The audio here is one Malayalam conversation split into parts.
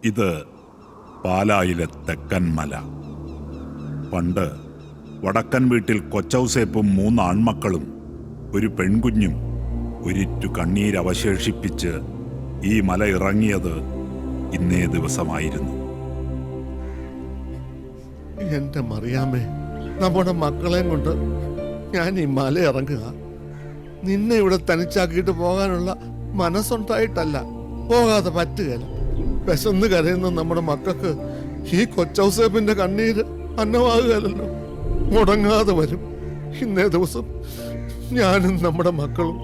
ഇത് പാലായിലെ തെക്കൻ മല. പണ്ട് വടക്കൻ വീട്ടിൽ കൊച്ചൗസേപ്പും 3 ആൺമക്കളും ഒരു പെൺകുഞ്ഞും ഒരിറ്റു കണ്ണീരവശേഷിപ്പിച്ച് ഈ മല ഇറങ്ങിയത് ഇന്നേ ദിവസമായിരുന്നു. എന്റെ മറിയാമ്മേ, നമ്മുടെ മക്കളെയും കൊണ്ട് ഞാൻ ഈ മല ഇറങ്ങുക. നിന്നെ ഇവിടെ തനിച്ചാക്കിയിട്ട് പോകാനുള്ള മനസ്സുണ്ടായിട്ടല്ല, പോകാതെ പറ്റുകയില്ല. വിശന്ന് കരയുന്ന നമ്മുടെ മക്കൾക്ക് ഈ കൊച്ചൗസേപ്പിന്റെ കണ്ണീര് അന്നമാകുകയല്ലോ, മുടങ്ങാതെ വരും. ഇന്നേ ദിവസം ഞാനും നമ്മുടെ മക്കളും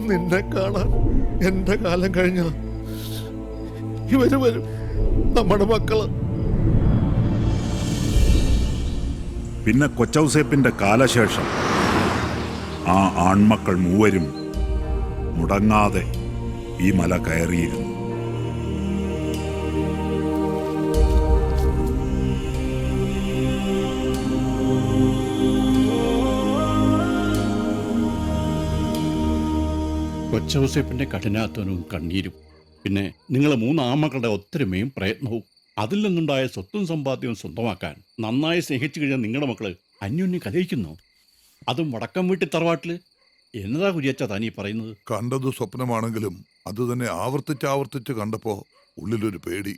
നിന്നെ കാണാൻ എന്റെ കാലം കഴിഞ്ഞ ഇവര് വരും, നമ്മുടെ മക്കള്. പിന്നെ കൊച്ചൗസേപ്പിന്റെ കാലശേഷം ആ ആൺമക്കൾ 3 മുടങ്ങാതെ ഈ മല കയറിയിരുന്നു. കൊച്ചൗസേപ്പിന്റെ കഠിനാധ്വാനവും കണ്ണീരും, പിന്നെ നിങ്ങളെ 3 ആൺമക്കളുടെ ഒത്തൊരുമയും പ്രയത്നവും, അതിൽ നിന്നുണ്ടായ സ്വത്തും സമ്പാദ്യവും സ്വന്തമാക്കാൻ നന്നായി സ്നേഹിച്ചു കഴിഞ്ഞാൽ നിങ്ങളുടെ മക്കള് അന്യോന്യം കലയിക്കുന്നു. അതും വടക്കം വീട്ടിൽ തറവാട്ടില്. എന്നതാ കുര്യച്ച താനീ പറയുന്നത്? കണ്ടത് സ്വപ്നമാണെങ്കിലും അത് തന്നെ ആവർത്തിച്ച് കണ്ടപ്പോ ഉള്ളിലൊരു പേടി.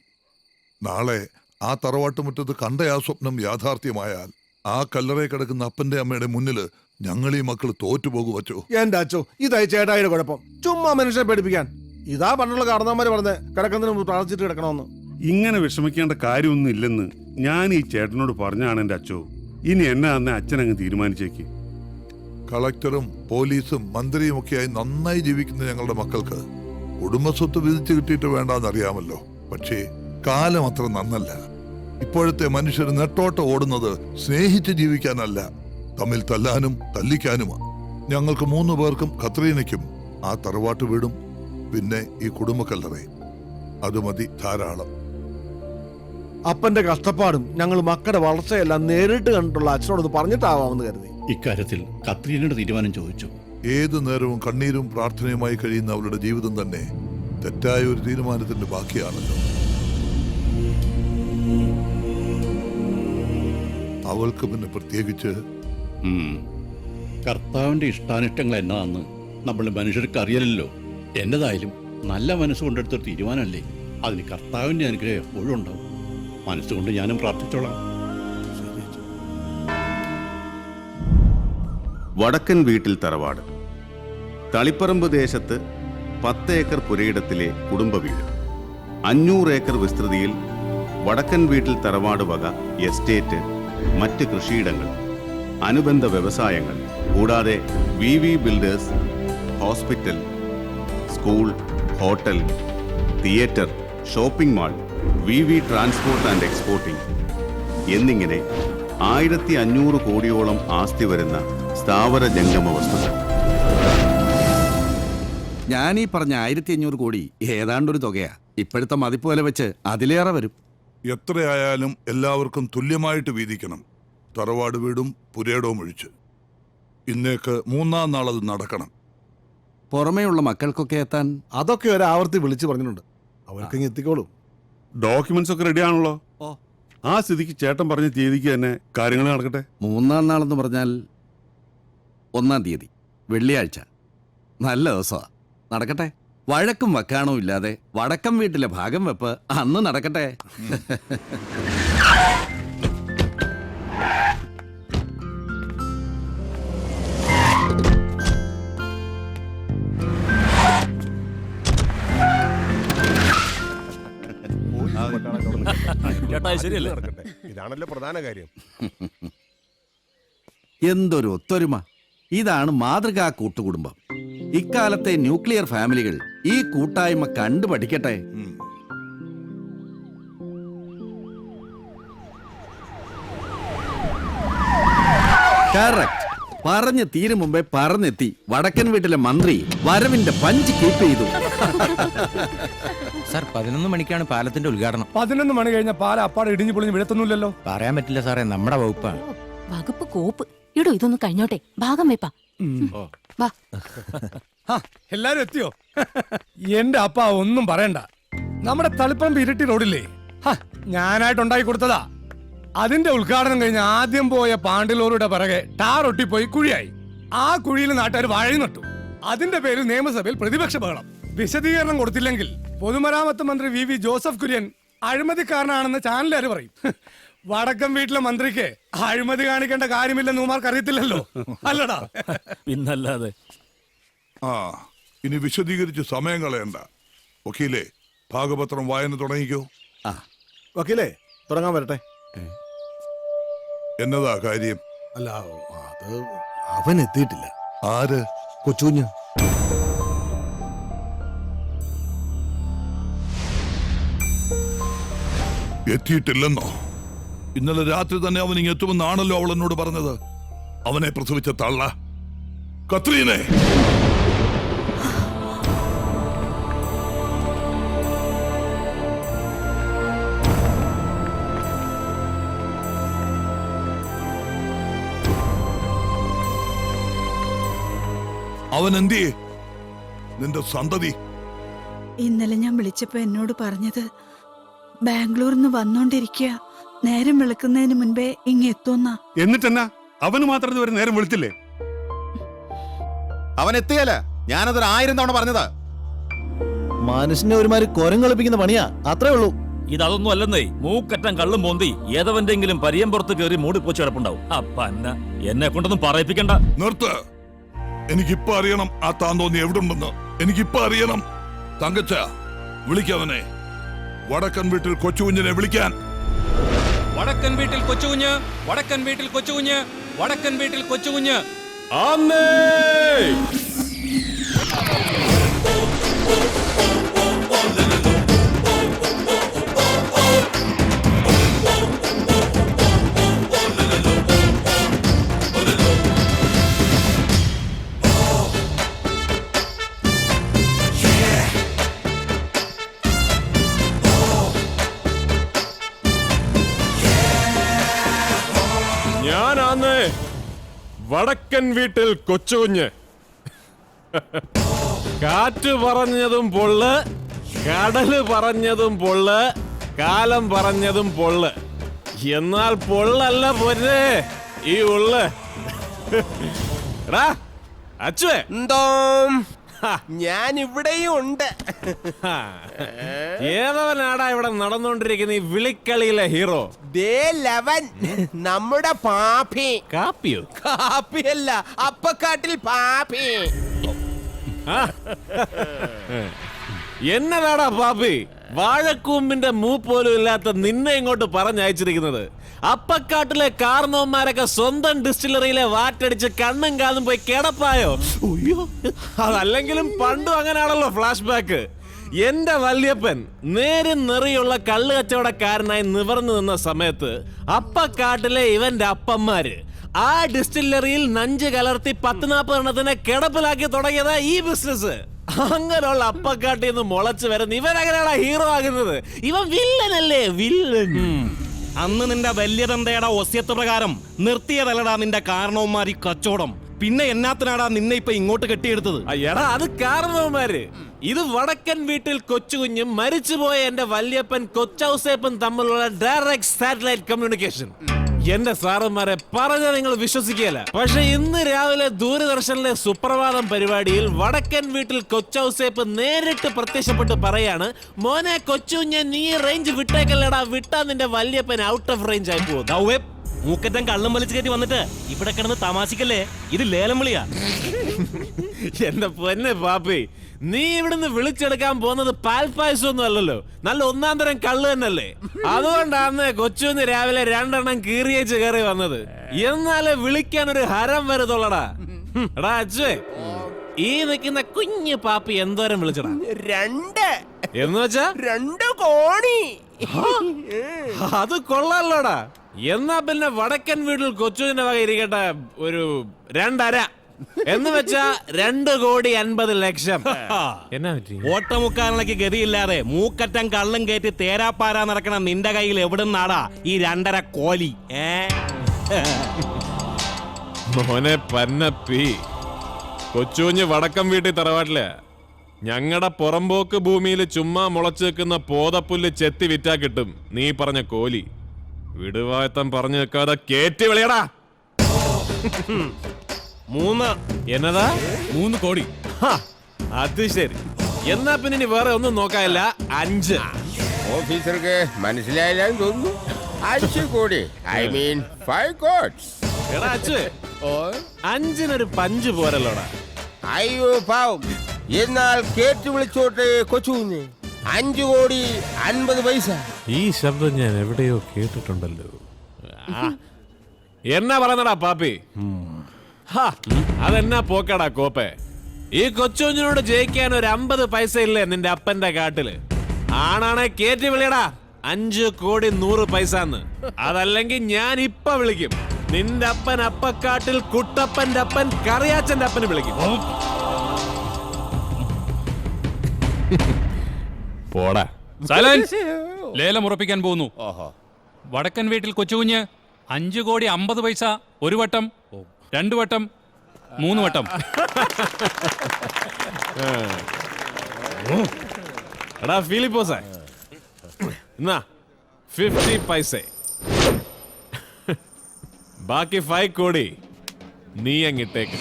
നാളെ ആ തറവാട്ടുമുറ്റത്ത് കണ്ട ആ സ്വപ്നം യാഥാർത്ഥ്യമായാൽ ആ കല്ലറ കിടക്കുന്ന അപ്പന്റെ അമ്മയുടെ മുന്നിൽ ഞങ്ങൾ ഈ മക്കൾ തോറ്റുപോകു വച്ചോ. എന്റെ അച്ചോ, ഇതായി ചേട്ടായിയുടെ കുഴപ്പം. ചുമ്മാ മനുഷ്യനെ പേടിപ്പിക്കാൻ. ഇതാ പണ്ടുള്ള കാരണവന്മാര് പറഞ്ഞ് കിടക്കുന്നതിന് മുമ്പ് പ്രാർത്ഥിച്ചിട്ട് കിടക്കണമെന്ന്. ഇങ്ങനെ വിഷമിക്കേണ്ട കാര്യമൊന്നും ഇല്ലെന്ന് ഞാൻ ഈ ചേട്ടനോട് പറഞ്ഞാണ് എൻ്റെ അച്ചോ. ഇനി എന്നെ അന്ന് അച്ഛനങ്ങ് തീരുമാനിച്ചേക്ക്. കളക്ടറും പോലീസും മന്ത്രിയും ഒക്കെയായി നന്നായി ജീവിക്കുന്ന ഞങ്ങളുടെ മക്കൾക്ക് കുടുംബസ്വത്ത് വിധിച്ചു കിട്ടിയിട്ട് വേണ്ടാന്നറിയാമല്ലോ. പക്ഷേ കാലം അത്ര നന്നല്ല. ഇപ്പോഴത്തെ മനുഷ്യർ നെട്ടോട്ട് ഓടുന്നത് സ്നേഹിച്ച് ജീവിക്കാനല്ല, തമ്മിൽ തല്ലാനും തല്ലിക്കാനുമാ. ഞങ്ങൾക്ക് 3 പേർക്കും കത്രീനയ്ക്കും ആ തറവാട്ട് വീടും പിന്നെ ഈ കുടുംബക്കല്ലറയും അത് മതി, ധാരാളം. അപ്പന്റെ കഷ്ടപ്പാടും ഞങ്ങൾ മക്കളുടെ വളർച്ചയെല്ലാം നേരിട്ട് കണ്ടിട്ടുള്ള അച്ഛനോട് പറഞ്ഞിട്ടാവാമെന്ന് കരുതി. ഇക്കാര്യത്തിൽ കത്രീനയുടെ തീരുമാനം ചോദിച്ചു. ഏതു നേരവും കണ്ണീരും പ്രാർത്ഥനയുമായി കഴിയുന്ന അവളുടെ ജീവിതം തന്നെ തെറ്റായ ഒരു തീരുമാനത്തിന്റെ ബാക്കിയാണല്ലോ. അവൾക്ക് പിന്നെ പ്രത്യേകിച്ച് കർത്താവിന്റെ ഇഷ്ടാനിഷ്ടങ്ങൾ എന്നാന്ന് നമ്മൾ മനുഷ്യർക്ക് അറിയില്ലല്ലോ. എന്നതായാലും നല്ല മനസ്സുകൊണ്ടെടുത്തൊരു തീരുമാനമല്ലേ, അതിന് കർത്താവിന്റെ അനുഗ്രഹം എപ്പോഴും ഉണ്ടാവും. മനസ്സുകൊണ്ട് ഞാനും പ്രാർത്ഥിച്ചോളാം. വടക്കൻ വീട്ടിൽ തറവാട്. തളിപ്പറമ്പ് ദേശത്ത് 10 ഏക്കർ പുരയിടത്തിലെ കുടുംബ വീട്. 500 ഏക്കർ വിസ്തൃതിയിൽ വടക്കൻ വീട്ടിൽ തറവാട് വക എസ്റ്റേറ്റ്, മറ്റ് കൃഷിയിടങ്ങൾ, അനുബന്ധ വ്യവസായങ്ങൾ, കൂടാതെ VV builders, hospital, school, hotel, theatre, shopping mall, VV transport and exporting എന്നിങ്ങനെ 1500 കോടിയോളം ആസ്തി വരുന്ന സ്ഥാവര ജംഗമ വസ്തുക്കൾ. ഞാനീ പറഞ്ഞ 1500 കോടി ഏതാണ്ടൊരു തുകയാ. ഇപ്പോഴത്തെ മതിപ്പ് വില വെച്ച് അതിലേറെ വരും. എത്രയായാലും എല്ലാവർക്കും തുല്യമായിട്ട് വീതിക്കണം, തറവാട് വീടും പുരയിടവും ഒഴിച്ച്. ഇന്നേക്ക് 3-ാം നാൾ അത് നടക്കണം. പുറമേയുള്ള മക്കൾക്കൊക്കെ എത്താൻ അതൊക്കെ ഒരു ആവർത്തി വിളിച്ചു പറഞ്ഞിട്ടുണ്ട്. അവർക്ക് എത്തിക്കോളും. ഡോക്യുമെന്റ്സ് ഒക്കെ റെഡി ആണല്ലോ. ആ സ്ഥിതിക്ക് ചേട്ടൻ പറഞ്ഞ തീയതിക്ക് തന്നെ കാര്യങ്ങൾ നടക്കട്ടെ. 3-ാം നാളെന്ന് പറഞ്ഞാൽ 1-ാം തീയതി വെള്ളിയാഴ്ച. നല്ല ദിവസമാണ്, നടക്കട്ടെ. വഴക്കും വക്കാണവും ഇല്ലാതെ വടക്കം വീട്ടിലെ ഭാഗം വെപ്പ് അന്ന് നടക്കട്ടെ. ഇതാണല്ലോ പ്രധാന കാര്യം. എന്തൊരു ഒത്തൊരുമ! ഇതാണ് മാതൃകാ കൂട്ടുകുടുംബം. ഇക്കാലത്തെ ന്യൂക്ലിയർ ഫാമിലികൾ ഈ കൂട്ടായ്മ കണ്ടു പഠിക്കട്ടെ. കറക്റ്റ്. പറഞ്ഞു തീരും മുമ്പേ പറഞ്ഞെത്തി വടക്കൻ വീട്ടിലെ മന്ത്രി വരവിന്റെ പഞ്ച് കീപ്പ് ചെയ്തു. സാർ 11 മണിക്കാണ് പാലത്തിന്റെ ഉദ്ഘാടനം. 11 മണി കഴിഞ്ഞ പാല അപ്പാടെ ഇടിഞ്ഞു പൊളിഞ്ഞ് വീഴത്തൊന്നുമില്ലല്ലോ. പറയാൻ പറ്റില്ല സാറേ, നമ്മുടെ വകുപ്പാണ്. വകുപ്പ് കോപ്പ്. ഇടോ ഇതൊന്ന് കഴിഞ്ഞോട്ടെ, ഭാഗം വെപ്പാ. വാ. എല്ലാരും എത്തിയോ? എന്റെ അപ്പ ഒന്നും പറയണ്ട. നമ്മുടെ തളിപ്പറമ്പ് ഇരിട്ടി റോഡില്ലേ, ഞാനായിട്ട് ഉണ്ടാക്കി കൊടുത്തതാ. അതിന്റെ ഉദ്ഘാടനം കഴിഞ്ഞ് ആദ്യം പോയ പാണ്ടിലോറിയുടെ പിറകെ ടാർ ഒട്ടിപ്പോയി കുഴിയായി. ആ കുഴിയിൽ നാട്ടുകാർ വാഴ നട്ടു. അതിന്റെ പേരിൽ നിയമസഭയിൽ പ്രതിപക്ഷ ബഹളം. വിശദീകരണം കൊടുത്തില്ലെങ്കിൽ പൊതുമരാമത്ത് മന്ത്രി വി ജോസഫ് കുര്യൻ അഴിമതിക്കാരനാണെന്ന് ചാനലുകാർ പറയും. വടക്കം വീട്ടിലെ മന്ത്രിക്ക് അഴിമതി കാണിക്കേണ്ട കാര്യമില്ലെന്ന് ഉമാർക്ക് അറിയത്തില്ലല്ലോ, അല്ലടാ? പിന്നല്ലാതെ. ആ, ഇനി വിശദീകരിച്ച് സമയം കളയണ്ട. വക്കീലേ, ഭാഗപത്രം വായന തുടങ്ങിക്കോ. വക്കീലേ, തുടങ്ങാൻ വരട്ടെ. എന്നതാ കാര്യം? അല്ല, അത് അവൻ എത്തിയിട്ടില്ല. ആര്? കൊച്ചുകുഞ്ഞ്. എത്തിയിട്ടില്ലെന്നോ? ഇന്നലെ രാത്രി തന്നെ അവൻ ഇങ്ങ് എത്തുമെന്നാണല്ലോ അവൾ എന്നോട് പറഞ്ഞത്. അവനെ പ്രസവിച്ച തള്ള കത്രീനെ. അവൻ എന്തിയെ? നിന്റെ സന്തതി ഇന്നലെ ഞാൻ വിളിച്ചപ്പോ എന്നോട് പറഞ്ഞത് ബാംഗ്ലൂരിൽ നിന്ന് വന്നോണ്ടിരിക്കുക, നേരം വെളുക്കുന്നതിന് മുൻപേ ഇങ്ങ് എത്തുന്ന. എന്നിട്ടെന്നാ അവന് മാത്രം ഇതുവരെ നേരം വിളിച്ചില്ലേ? അവൻ എത്തുകയല്ല, ഞാനതൊരു 1000 തവണ പറഞ്ഞതാ. മനുഷ്യനെ ഒരുമാതിരി കൊരം കളിപ്പിക്കുന്ന പണിയാ, അത്രേ ഉള്ളൂ. ഇതൊന്നും അല്ലെന്നേ, മൂക്കറ്റം കള്ളും പോന്തി ഏതവന്റെങ്കിലും പരിയമ്പുറത്ത് കയറി മൂടിപ്പോച്ച് കിടപ്പുണ്ടാവും. അപ്പ എന്നെ കൊണ്ടൊന്നും പറയിപ്പിക്കണ്ട. നിർത്ത്. എനിക്കിപ്പോ അറിയണം ആ താന്തോന്നി എവിടെ ഉണ്ടെന്ന്. എനിക്കിപ്പോ അറിയണം. തങ്കച്ച, വിളിക്കവനെ. വടക്കൻ വീട്ടിൽ കൊച്ചുകുഞ്ഞിനെ വിളിക്കാൻ. വടക്കൻ വീട്ടിൽ കൊച്ചുകുഞ്ഞ്, വടക്കൻ വീട്ടിൽ കൊച്ചുകുഞ്ഞ്, വടക്കൻ വീട്ടിൽ കൊച്ചുകുഞ്ഞ്. ഞാനാന്ന് വടക്കൻ വീട്ടിൽ കൊച്ചുകുഞ്ഞ്. കാറ്റ് പറഞ്ഞതും പൊള്ള്, കടല് പറഞ്ഞതും പൊള്ള്, കാലം പറഞ്ഞതും പൊള്ള്. എന്നാൽ പൊള്ളല്ല പൊന്നെ ഈ ഉള്ള്. അച്ചുവേ, ഞാൻ ഇവിടെയും ഉണ്ട്. ഏതവനാടാ ഇവിടെ നടന്നുകൊണ്ടിരിക്കുന്ന ഈ വിളിക്കളിയിലെ ഹീറോ? നമ്മുടെ പാപ്പി. കാപ്പിയോ? കാപ്പിയല്ല, അപ്പക്കാട്ടിൽ പാപ്പി. എന്നതാടാ പാപ്പി, വാഴക്കൂമ്പിന്റെ മൂപ്പോലും ഇല്ലാത്ത നിന്നെ ഇങ്ങോട്ട് പറഞ്ഞയച്ചിരിക്കുന്നത്? അപ്പക്കാട്ടിലെ കാർന്നോന്മാരൊക്കെ സ്വന്തം ഡിസ്റ്റിലറിയിലെ വാറ്റടിച്ച് കണ്ണും കാതും പോയി കിടപ്പായോ? അതല്ലെങ്കിലും പണ്ടും അങ്ങനെയാണല്ലോ ഫ്ലാഷ് ബാക്ക്. എന്റെ വല്യപ്പൻ നേരും നെറിയുള്ള കള്ളു കച്ചവടക്കാരനായി നിവർന്നു നിന്ന സമയത്ത് അപ്പക്കാട്ടിലെ ഇവന്റെ അപ്പന്മാര് ആ ഡിസ്റ്റിലറിയിൽ നഞ്ച് കലർത്തി 10-40 എണ്ണത്തിനെ കിടപ്പിലാക്കി തുടങ്ങിയതാ ഈ ബിസിനസ്. അങ്ങനെയുള്ള അപ്പക്കാട്ടിൽ നിന്ന് മുളച്ചു വരുന്ന ഇവനെങ്ങനെയാണ് ഹീറോ ആകുന്നത്? ഇവൻ വില്ലനല്ലേ, വില്ലൻ. അന്ന് നിന്റെ വലിയ തന്തയുടെ ഒസ്യത്ത് പ്രകാരം നിർത്തിയതല്ലടാ നിന്റെ കാരണവന്മാർ ഈ കച്ചവടം. പിന്നെ എന്നാത്തിനാടാ നിന്നെ ഇപ്പൊ ഇങ്ങോട്ട് കെട്ടിയെടുത്തത്? എടാ, അത് കാരണവന്മാര്. ഇത് വടക്കൻ വീട്ടിൽ കൊച്ചുകുഞ്ഞും മരിച്ചുപോയ എന്റെ വല്യപ്പൻ കൊച്ചൗസേപ്പൻ തമ്മിലുള്ള ഡയറക്റ്റ് സാറ്റലൈറ്റ് കമ്മ്യൂണിക്കേഷൻ. എന്റെ സാറന്മാരെ പറഞ്ഞ നിങ്ങൾ വിശ്വസിക്കുകയല്ല. പക്ഷെ ഇന്ന് രാവിലെ ദൂരദർശനിലെ സുപ്രഭാതം പരിപാടിയിൽ വടക്കൻ വീട്ടിൽ കൊച്ചൗസേപ്പ് നേരിട്ട് പ്രത്യക്ഷപ്പെട്ട് പറയാണ്, മോനെ കൊച്ചുകുഞ്ഞ്, നീ റേഞ്ച് വിട്ടേക്കല്ലടാ, വിട്ടാ നിന്റെ വല്യപ്പൻ ഔട്ട് ഓഫ് റേഞ്ച് ആയി പോകും. മൂക്കറ്റം കള്ളം വലിച്ചു കയറ്റി വന്നിട്ട് ഇവിടെ കിടന്ന് തമാശിക്കല്ലേ, ഇത് ലേലം വിളിയാ. എന്റെ പൊന്നെ പാപ്പി, നീ ഇവിടുന്ന് വിളിച്ചെടുക്കാൻ പോകുന്നത് പാൽപ്പായസം ഒന്നും അല്ലല്ലോ, നല്ല 1-ാം തരം കള്ള് തന്നെയല്ലേ. അതുകൊണ്ടാണ് കൊച്ചുന്ന് രാവിലെ 2 എണ്ണം കീറിയേച്ച് കയറി വന്നത്. എന്നാലേ വിളിക്കാൻ ഒരു ഹരം വരുതുള്ളടാ. എടാ അച്ഛേ, ഈ നിൽക്കുന്ന കുഞ്ഞു പാപ്പി എന്തോരം വിളിച്ചടാ? 2 എന്ന് വെച്ചാ 2 കോടി. അത് കൊള്ളാലോടാ. എന്നാ പിന്നെ വടക്കൻ വീട്ടിൽ കൊച്ചുവിന്റെ വക ഇരിക്കട്ടെ ഒരു 2.5 എന്ന് വെച്ചാ 2,50,00,000. എന്നാ പറ്റി? ഓട്ടമുക്കാരനക്ക് ഗതിയില്ലാതെ മൂക്കറ്റം കള്ളും കയറ്റി തേരാപ്പാരാ നടക്കണ നിന്റെ കയ്യിൽ എവിടുന്നാടാ ഈ 2.5 കോലി? മോനെ പന്നപ്പി, കൊച്ചുകുഞ്ഞ് വടക്കം വീട്ടിൽ തറവാട്ടില്ല. ഞങ്ങളുടെ പുറമ്പോക്ക് ഭൂമിയിൽ ചുമ്മാ മുളച്ചു വെക്കുന്ന പോതപ്പുല്ല് ചെത്തി വിറ്റാ കിട്ടും നീ പറഞ്ഞ കോലി. വിടുവായത്തം പറഞ്ഞു വെക്കാതെ കേറ്റി വിളിയടാ. 3. എന്നതാ? 3 കോടി. അത് ശരി. എന്നാ പിന്നെ ഇനി വേറെ ഒന്നും നോക്കാനില്ല. 5. ഓഫീസർക്ക് മനസ്സിലായില്ലാന്ന് തോന്നുന്നു. 5 കോടി, ഐ മീൻ 5 കോട്സ്. എടാ അച്ചു, 5-നൊരു പഞ്ച് പോരല്ലോടാ. അയ്യോ പാവം, എന്നാൽ കേട്ട് വിളിച്ചോട്ടെ കൊച്ചുകുഞ്ഞ്. 5 കോടി 50 പൈസ. ഈ ശബ്ദം ഞാൻ എവിടെയോ കേട്ടിട്ടുണ്ടല്ലോ. എന്നാ പറയുന്നടാ പാപ്പി? അതെന്നാ പോക്കടാ കോപ്പേ. ഈ കൊച്ചുകുഞ്ഞിനോട് ജയിക്കാൻ ഒരു 50 പൈസ ഇല്ലേ നിന്റെ അപ്പന്റെ കാട്ടില്? ആണാണെ കേറ്റി വിളിയടാ. 5 കോടി 100 പൈസന്ന്. അതല്ലെങ്കിൽ ഞാൻ ഇപ്പൊ വിളിക്കും. നിന്റെ അപ്പൻ അപ്പക്കാട്ടിൽ കുട്ടപ്പന്റെ അപ്പൻ കറിയാച്ചന്റെ അപ്പന് വിളിക്കും. പോടാ. സൈലൻസ്. ലേലം ഉറപ്പിക്കാൻ പോകുന്നു. വടക്കൻ വീട്ടിൽ കൊച്ചുകുഞ്ഞ് 5 കോടി 50 പൈസ. 1 വട്ടം, 2 വട്ടം, 3 വട്ടം. എടാ ഫിലിപ്പോസേ, എന്നാ 50 പൈസ. ബാക്കി 5 കോടി നീ അങ്ങിട്ടേക്ക്.